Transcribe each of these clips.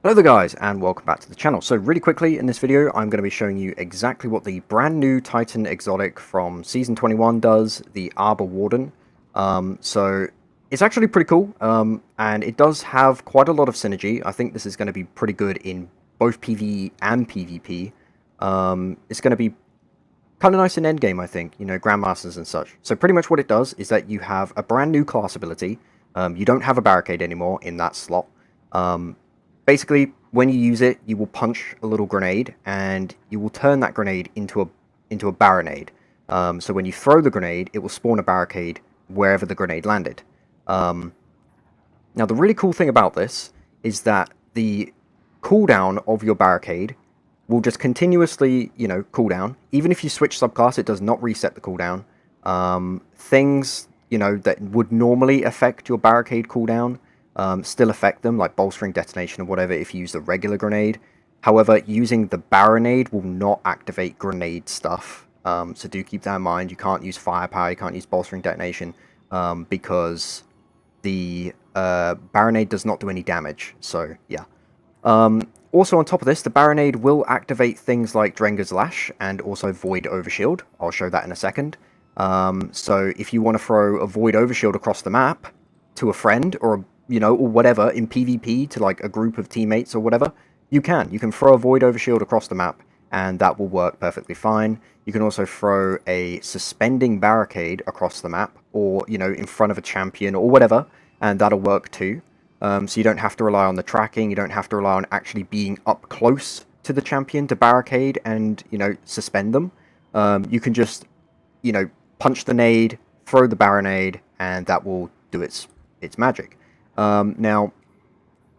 Hello there guys, and welcome back to the channel. So really quickly in this video I'm going to be showing you exactly what the brand new Titan exotic from Season 21 does, the Arbor Warden. So it's actually pretty cool, and it does have quite a lot of synergy. I think this is going to be pretty good in both PvE and PvP. It's going to be kind of nice in Endgame, I think, you know, Grandmasters and such. So pretty much what it does is that you have a brand new class ability. You don't have a Barricade anymore in that slot. Basically, when you use it, you will punch a little grenade, and you will turn that grenade into a Barri-Nade. So when you throw the grenade, it will spawn a barricade wherever the grenade landed. Now, the really cool thing about this is that the cooldown of your barricade will just continuously, you know, cooldown. Even if you switch subclass, it does not reset the cooldown. Things, you know, that would normally affect your barricade cooldown still affect them, like bolstering, detonation, or whatever if you use the regular grenade. However, using the Barri-Nade will not activate grenade stuff. So do keep that in mind. You can't use firepower, you can't use bolstering, detonation, because the Barri-Nade does not do any damage. So, yeah. Also, on top of this, the Barri-Nade will activate things like Drenger's Lash and also Void Overshield. I'll show that in a second. So if you want to throw a Void Overshield across the map to a friend or a or whatever, in PvP to like a group of teammates or whatever, you can throw a Void Overshield across the map, and that will work perfectly fine. You can also throw a suspending barricade across the map, or, you know, in front of a champion or whatever, and that'll work too. So you don't have to rely on the tracking, you don't have to rely on actually being up close to the champion to barricade and, you know, suspend them. You can just, you know, punch the nade, throw the Barri-Nade, and that will do its magic. Now,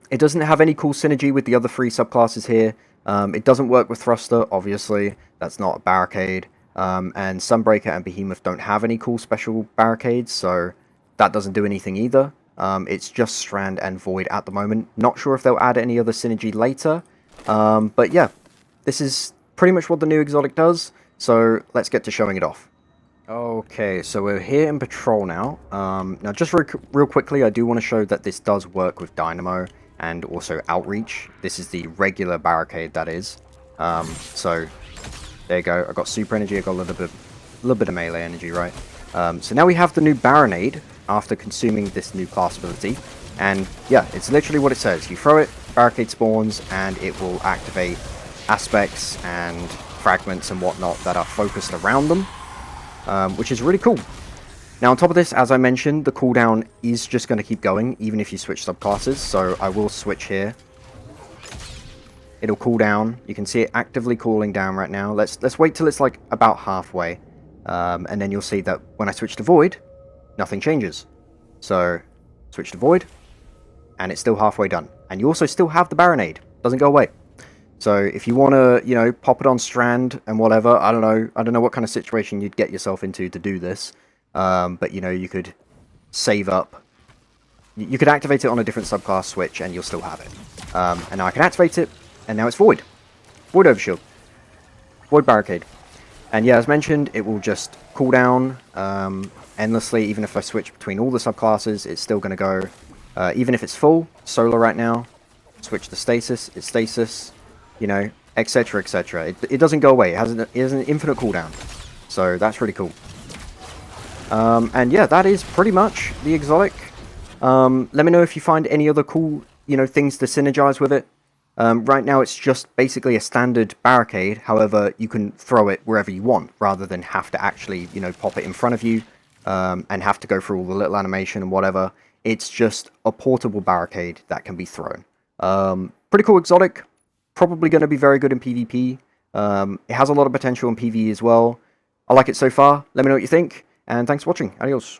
it doesn't have any cool synergy with the other three subclasses here. It doesn't work with Thruster, obviously. That's not a barricade. And Sunbreaker and Behemoth don't have any cool special barricades, so that doesn't do anything either. It's just Strand and Void at the moment. Not sure if they'll add any other synergy later. But yeah, this is pretty much what the new exotic does, so let's get to showing it off. Okay, so we're here in Patrol now. Now, just real quickly, I do want to show that this does work with Dynamo and also Outreach. This is the regular barricade, that is. So, there you go. I got super energy, I got a little bit of melee energy, right? So now we have the new Barri-Nade after consuming this new class ability. And yeah, it's literally what it says. You throw it, barricade spawns, and it will activate aspects and fragments and whatnot that are focused around them. Which is really cool. Now, on top of this, as I mentioned, the cooldown is just going to keep going, even if you switch subclasses, so I will switch here. It'll cool down. You can see it actively cooling down right now. Let's wait till it's like about halfway, and then you'll see that when I switch to Void, nothing changes. So, switch to Void, and it's still halfway done. And you also still have the Barri-Nade. Doesn't go away. So if you want to, you know, pop it on Strand and whatever, I don't know what kind of situation you'd get yourself into to do this. But, you know, you could save up. You could activate it on a different subclass switch and you'll still have it. And now I can activate it, and now it's Void. Void Overshield. Void Barricade. And yeah, as mentioned, it will just cool down endlessly. Even if I switch between all the subclasses, it's still going to go. Even if it's full, solar right now, switch to stasis, it's stasis. You know, etc, etc. It doesn't go away. It has an infinite cooldown. So that's really cool. And yeah, that is pretty much the exotic. Let me know if you find any other cool, you know, things to synergize with it. Right now it's just basically a standard barricade. However, you can throw it wherever you want, rather than have to actually, you know, pop it in front of you, and have to go through all the little animation and whatever. It's just a portable barricade that can be thrown. Pretty cool exotic. Probably going to be very good in PvP. It has a lot of potential in PvE as well. I like it so far. Let me know what you think, and thanks for watching. Adios.